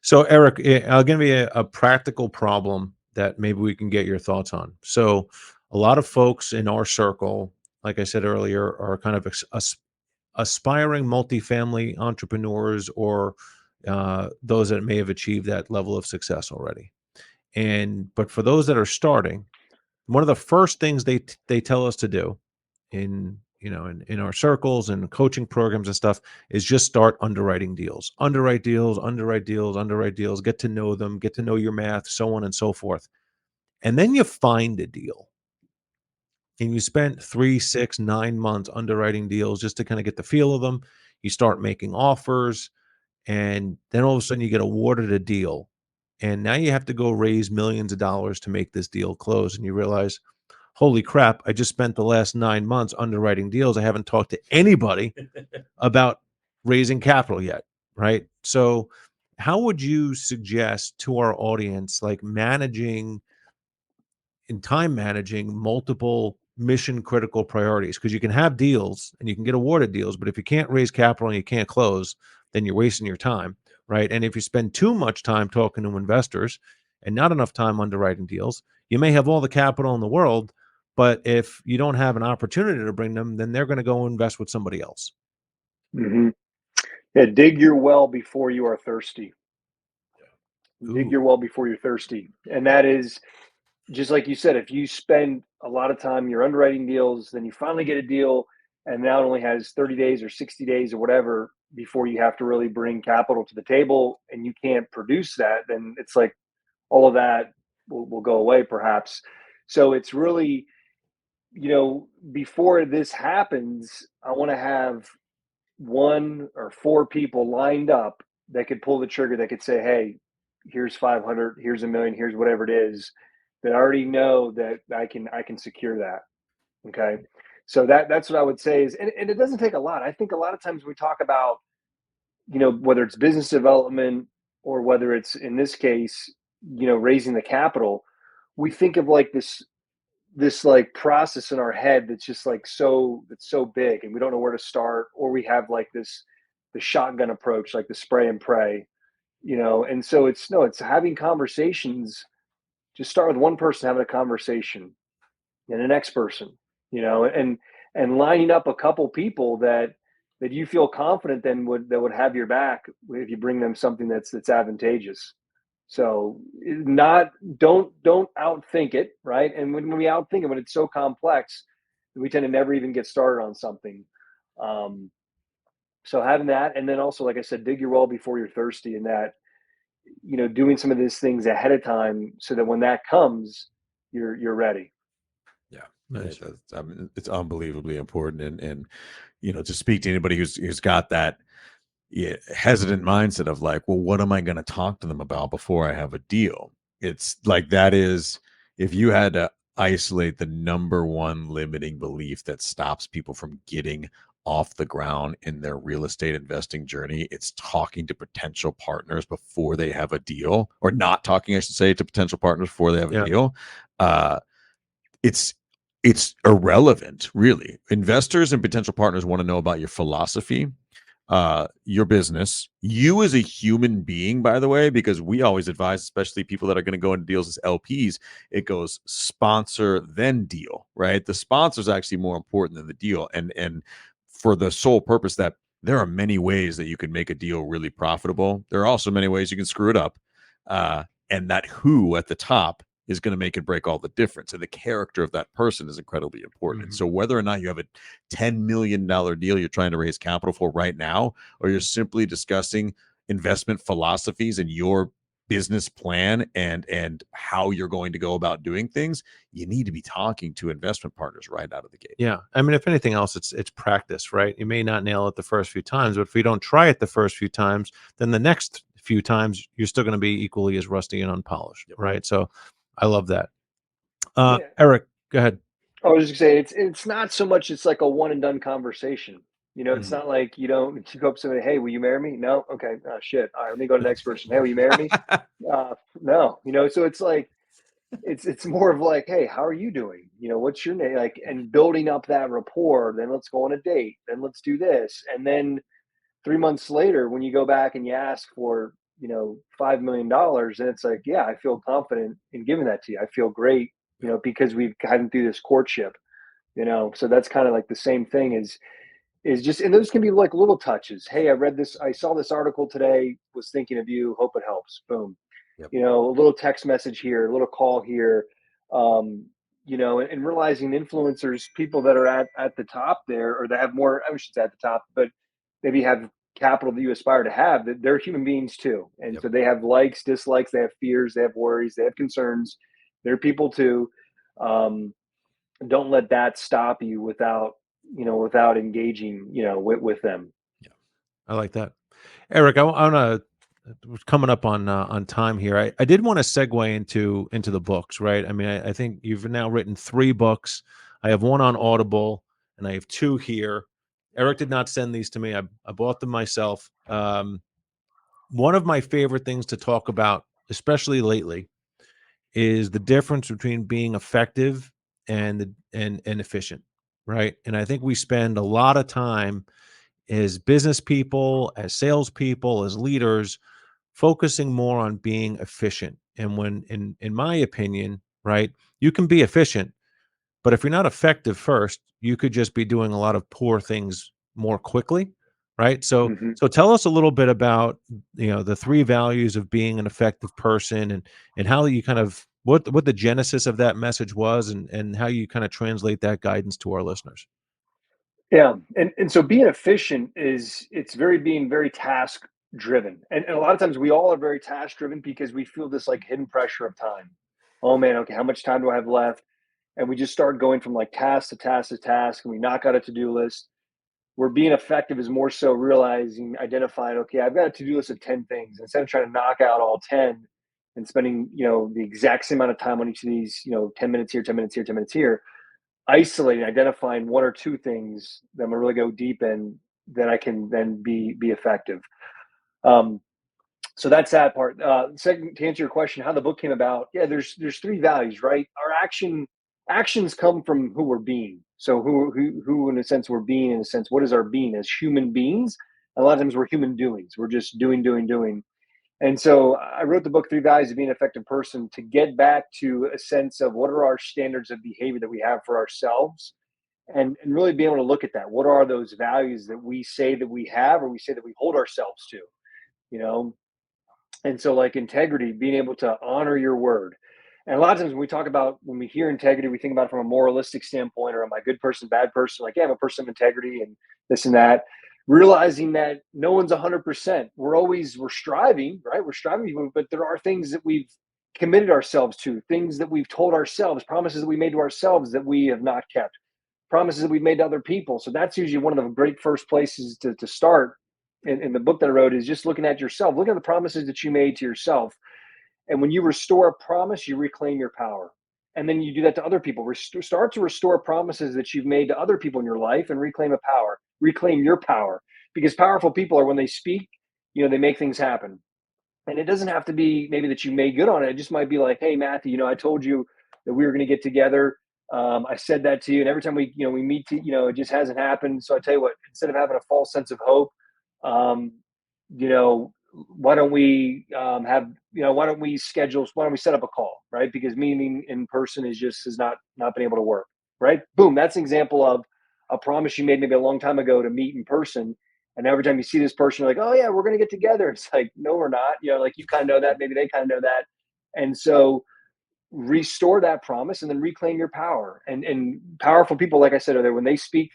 S1: So Eric, I'll give you a practical problem that maybe we can get your thoughts on. So a lot of folks in our circle, like I said earlier, are kind of aspiring multifamily entrepreneurs or those that may have achieved that level of success already. But for those that are starting, one of the first things they tell us to do in our circles and coaching programs and stuff is just start underwriting deals. Underwrite deals, underwrite deals, underwrite deals, get to know them, get to know your math, so on and so forth. And then you find a deal. And you spent 3, 6, 9 months underwriting deals just to kind of get the feel of them. You start making offers, and then all of a sudden you get awarded a deal. And now you have to go raise millions of dollars to make this deal close. And you realize, holy crap, I just spent the last 9 months underwriting deals. I haven't talked to anybody about raising capital yet, right? So how would you suggest to our audience, like time managing multiple mission critical priorities? Because you can have deals and you can get awarded deals, but if you can't raise capital and you can't close, then you're wasting your time, right? And if you spend too much time talking to investors and not enough time underwriting deals, you may have all the capital in the world, but if you don't have an opportunity to bring them, then they're going to go invest with somebody else.
S3: Mm-hmm. Yeah, dig your well before you are thirsty. Dig
S1: Ooh.
S3: your well before you're thirsty. And that is just like you said, if you spend a lot of time you're underwriting deals, then you finally get a deal, and now it only has 30 days or 60 days or whatever before you have to really bring capital to the table, and you can't produce that, then it's like all of that will go away perhaps. So it's really, before this happens, I want to have 1 or 4 people lined up that could pull the trigger, that could say, hey, here's 500, here's a million, here's whatever it is, that I already know that I can secure that. Okay. So that's what I would say is, and it doesn't take a lot. I think a lot of times we talk about, whether it's business development or whether it's, in this case, raising the capital, we think of like this like process in our head that's just like it's so big, and we don't know where to start, or we have like the shotgun approach, like the spray and pray, and so it's having conversations. Just start with one person having a conversation, and the next person, and lining up a couple people that you feel confident then would have your back if you bring them something that's advantageous. So not don't outthink it, right? And when we outthink it, when it's so complex, we tend to never even get started on something. Um, so having that, and then also, like I said, dig your well before you're thirsty, and that, doing some of these things ahead of time so that when that comes, you're ready.
S2: Yeah,
S1: Nice.
S2: I mean, it's unbelievably important, and to speak to anybody who's got that hesitant mindset of like, well, what am I going to talk to them about before I have a deal? It's like that is, if you had to isolate the number one limiting belief that stops people from getting off the ground in their real estate investing journey, it's talking to potential partners before they have a deal, or not talking, I should say, to potential partners before they have a deal. It's irrelevant, really. Investors and potential partners want to know about your philosophy, your business, you as a human being, by the way, because we always advise, especially people that are going to go into deals as LPs, it goes sponsor then deal, right? The sponsor is actually more important than the deal, and for the sole purpose that there are many ways that you can make a deal really profitable. There are also many ways you can screw it up, and that who at the top is going to make and break all the difference. And the character of that person is incredibly important. And so whether or not you have a $10 million deal you're trying to raise capital for right now, or you're simply discussing investment philosophies and your business plan and how you're going to go about doing things, you need to be talking to investment partners right out of the gate.
S1: Yeah. I mean, if anything else, it's practice, right? You may not nail it the first few times, but if we don't try it the first few times, then the next few times you're still going to be equally as rusty and unpolished, right? So I love that.
S3: Yeah.
S1: Eric, go ahead.
S3: I was just gonna say it's not so much it's like a one and done conversation. It's not like you go up to somebody, hey, will you marry me? No, okay, oh, shit. All right, let me go to the next person. Hey, will you marry me? No, so it's like it's more of like, hey, how are you doing? What's your name? Like, and building up that rapport. Then let's go on a date. Then let's do this. And then 3 months later, when you go back and you ask for $5 million, and it's like, yeah, I feel confident in giving that to you. I feel great, because we've gotten through this courtship. So that's kind of like the same thing. Is is just, and those can be like little touches. Hey, I saw this article today, was thinking of you, hope it helps. Boom.
S2: Yep.
S3: A little text message here, a little call here. And realizing influencers, people that are at the top there, or that have more, I should say at the top, but maybe have capital that you aspire to have, that they're human beings too. And
S2: Yep.
S3: so they have likes, dislikes, they have fears, they have worries, they have concerns. They're people too. Don't let that stop you without engaging, with them.
S1: Yeah, I like that. Eric, I want to, we're coming up on time here. I did want to segue into the books, right? I mean, I think you've now written 3 books. I have one on Audible, and I have 2 here. Eric did not send these to me. I bought them myself. One of my favorite things to talk about, especially lately, is the difference between being effective and efficient, right? And I think we spend a lot of time as business people, as salespeople, as leaders, focusing more on being efficient. And when, in my opinion, right, you can be efficient, but if you're not effective first, you could just be doing a lot of poor things more quickly, right? So
S3: Hmm.
S1: so tell us a little bit about, the 3 values of being an effective person, and how you kind of, what the genesis of that message was, and how you kind of translate that guidance to our listeners.
S3: Yeah, and so being efficient is, it's being very task driven, and a lot of times we all are very task driven because we feel this like hidden pressure of time. Oh man, okay, how much time do I have left? And we just start going from like task to task to task, and we knock out a to do list. Where being effective is more so realizing, identifying, okay, I've got a to do list of 10 things. Instead of trying to knock out all 10 and spending the exact same amount of time on each of these, 10 minutes here, 10 minutes here, 10 minutes here, isolating, identifying 1 or 2 things that I'm gonna really go deep in, that I can then be effective. Um, so that's that part. Second, to answer your question, how the book came about, yeah, there's 3 values, right? Our actions come from who we're being. So who in a sense we're being, in a sense, what is our being as human beings? A lot of times we're human doings. We're just doing, doing, doing. And so I wrote the book 3 Values of Being an Effective Person, to get back to a sense of what are our standards of behavior that we have for ourselves, and really be able to look at that. What are those values that we say that we have, or we say that we hold ourselves to? You know, and so, like integrity, being able to honor your word. And a lot of times when we hear integrity, we think about it from a moralistic standpoint, or am I a good person, bad person? Like, yeah, I'm a person of integrity and this and that. Realizing that no one's 100%. We're striving, right? We're striving, but there are things that we've committed ourselves to, things that we've told ourselves, promises that we made to ourselves that we have not kept, promises that we've made to other people. So that's usually one of the great first places to start in the book that I wrote, is just looking at yourself, looking at the promises that you made to yourself. And when you restore a promise, you reclaim your power. And then you do that to other people. Start to restore promises that you've made to other people in your life, and reclaim your power. Because powerful people are, when they speak, they make things happen. And it doesn't have to be maybe that you made good on it. It just might be like, hey, Matthew, I told you that we were going to get together. I said that to you, and every time we meet, it just hasn't happened. So I tell you what, instead of having a false sense of hope, um, you know, why don't we why don't we set up a call, right? Because meeting in person has not been able to work, right? Boom, that's an example of a promise you made maybe a long time ago to meet in person. And every time you see this person, you're like, oh yeah, we're going to get together. It's like, no, we're not. Like, you kind of know that. Maybe they kind of know that. And so restore that promise, and then reclaim your power. And powerful people, like I said, are there when they speak,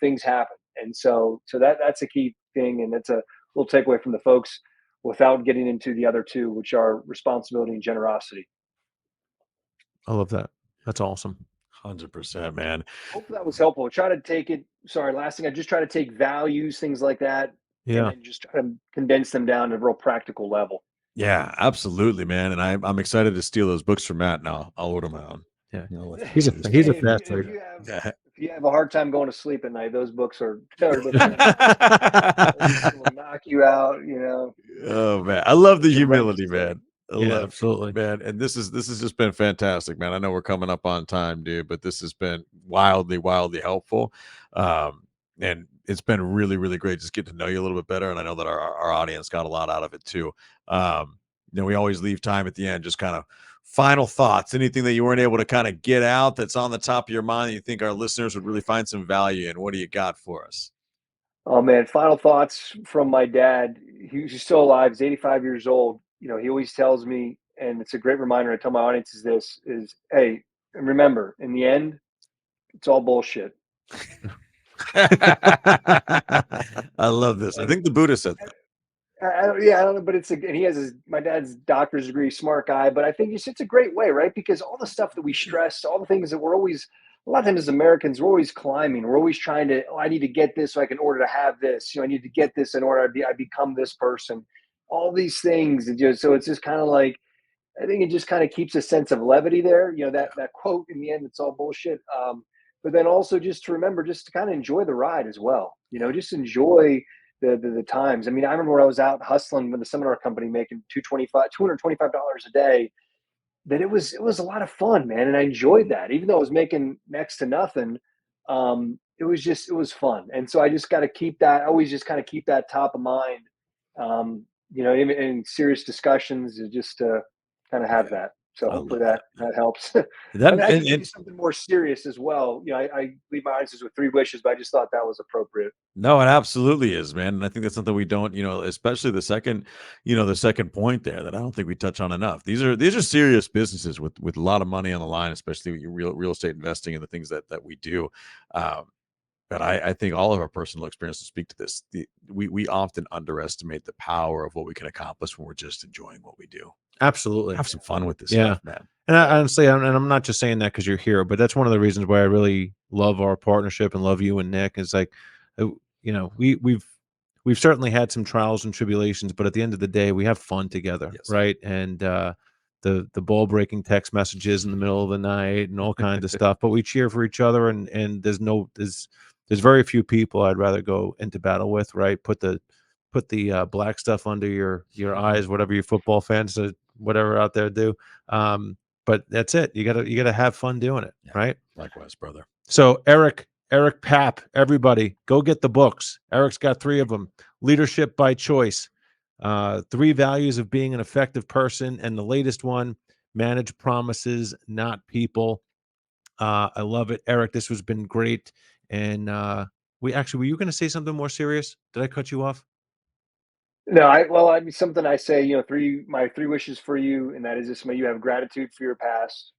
S3: things happen. And so that's a key thing. And that's a little takeaway from the folks, without getting into the other 2, which are responsibility and generosity.
S1: I love that. That's awesome.
S2: 100%, man.
S3: Hopefully that was helpful. Try to take it. Sorry, last thing. I just try to take values, things like that, and
S1: Yeah.
S3: then just try to condense them down to a real practical level.
S2: Yeah, absolutely, man. And I'm excited to steal those books from Matt now. I'll order my own.
S1: Yeah.
S2: Like,
S1: He's a
S2: just-
S1: he's a
S3: Hey,
S1: fast reader.
S3: if you have a hard time going to sleep at night, those books are the thing. Those will knock you out.
S2: Oh man, I love the
S3: Get you ready for
S2: humility,
S3: sleep.
S2: man. I
S1: Yeah,
S2: love
S1: absolutely.
S2: man, and this has just been fantastic, man. I know we're coming up on time, dude, but this has been wildly, wildly helpful. And it's been really, really great just getting to know you a little bit better. And I know that our audience got a lot out of it too. We always leave time at the end, just kind of final thoughts, anything that you weren't able to kind of get out that's on the top of your mind that you think our listeners would really find some value in. What do you got for us?
S3: Oh man, final thoughts from my dad. He's still alive. He's 85 years old. You know, he always tells me, and it's a great reminder. I tell my audience is this: is hey, and remember, in the end, it's all bullshit.
S2: I love this. I think the Buddha said that.
S3: I don't know, but and he has my dad's doctor's degree, smart guy, but I think it's a great way, right? Because all the stuff that we stress, all the things that we're always, a lot of times as Americans, we're always climbing. We're always trying to, oh, I need to get this so I can order to have this. You know, I need to get this in order I become this person. All these things, and just so it's just kind of like, I think it just kind of keeps a sense of levity there. You know, that quote in the end, it's all bullshit. But then also just to remember, just to kind of enjoy the ride as well. You know, just enjoy the times. I mean, I remember when I was out hustling with the seminar company, making $225 a day. That it was a lot of fun, man, and I enjoyed that. Even though I was making next to nothing, it was fun. And so I just got to keep that. I always just kind of keep that top of mind. You know, in serious discussions, is just to kind of have that. So
S2: I
S3: hopefully
S2: love
S3: that helps.
S2: that.
S3: And I can give you something more serious as well. You know, I leave my audiences with 3 wishes, but I just thought that was appropriate.
S2: No, it absolutely is, man. And I think that's something we don't, especially the second point there that I don't think we touch on enough. These are serious businesses with a lot of money on the line, especially with your real estate investing and the things that we do. But I think all of our personal experiences speak to this. We often underestimate the power of what we can accomplish when we're just enjoying what we do.
S1: Absolutely.
S2: Have some fun with this
S1: Yeah.
S2: stuff, man.
S1: And honestly, and I'm not just saying that because you're here, but that's one of the reasons why I really love our partnership and love you and Nick. Is like, you know, we've certainly had some trials and tribulations, but at the end of the day, we have fun together,
S2: Yes.
S1: right? And the ball breaking text messages in the middle of the night and all kinds of stuff, but we cheer for each other, and there's very few people I'd rather go into battle with, right? Put the black stuff under your eyes, whatever you football fans, whatever out there do. But that's it. You gotta have fun doing it,
S2: Yeah.
S1: right?
S2: Likewise, brother.
S1: So Eric Papp, everybody, go get the books. Eric's got 3 of them. Leadership by Choice, 3 Values of Being an Effective Person, and the latest one, Manage Promises, Not People. I love it, Eric. This has been great. And were you going to say something more serious? Did I cut you off?
S3: No, I mean, something I say, you know, my 3 wishes for you, and that is this: may you have gratitude for your past,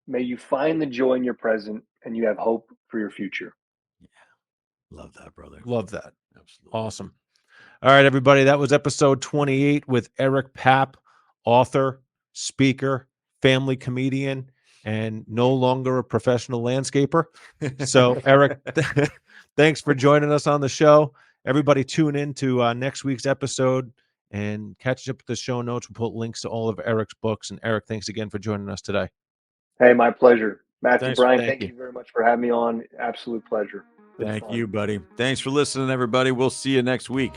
S3: may you find the joy in your present, and you have hope for your future.
S2: Yeah. Love that, brother.
S1: Love that.
S2: Absolutely.
S1: Awesome. All right, everybody. That was episode 28 with Eric Papp, author, speaker, family comedian, and no longer a professional landscaper. So, Eric, thanks for joining us on the show. Everybody tune in to next week's episode and catch up with the show notes. We'll put links to all of Eric's books. And Eric, thanks again for joining us today.
S3: Hey, my pleasure. Matthew, Brian,
S1: Thank
S3: thank you very much for having me on. Absolute pleasure.
S2: Thank you, buddy. Thanks for listening, everybody. We'll see you next week.